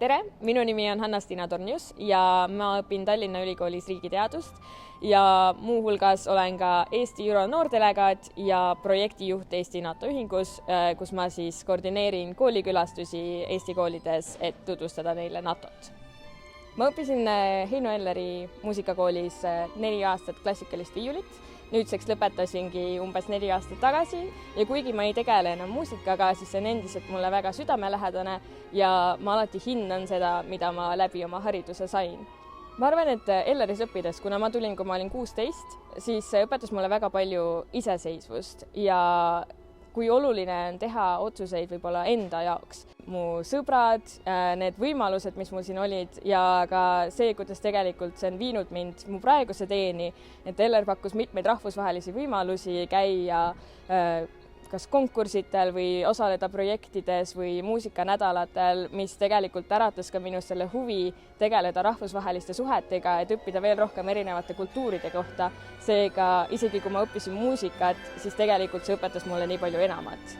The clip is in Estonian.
Tere, minu nimi on Hanna-Stina Tornius ja ma õpin Tallinna Ülikoolis riigiteadust ja muuhulgas olen ka Eesti ÜRO noordelegaat ja projektijuht Eesti NATO ühingus, kus ma siis koordineerin koolikülastusi Eesti koolides, et tutvustada neile NATO-t. Ma õppisin Heino Elleri muusikakoolis 4 aastat klassikalist viiulit. Nüüdseks lõpetasingi umbes 4 aastat tagasi ja kuigi ma ei tegele enam muusikaga, siis see on endiselt mulle väga südamelähedane ja ma alati hindan seda, mida ma läbi oma hariduse sain. Ma arvan, et Elleris õppides, kuna ma tulin, kui ma olin 16, siis see õpetas mulle väga palju iseseisvust ja kui oluline on teha otsuseid võib-olla enda jaoks. Mu sõbrad, need võimalused, mis mul siin olid ja ka see, kuidas tegelikult see on viinud mind mu praeguse teeni, et Eller pakkus mitmeid rahvusvahelisi võimalusi käia kas konkursitel või osaleda projektides või muusikanädalatel, mis tegelikult äratas ka minus selle huvi tegeleda rahvusvaheliste suhetega, et õppida veel rohkem erinevate kultuuride kohta. Seega isegi kui ma õppisin muusikat, siis tegelikult see õpetas mulle nii palju enamat.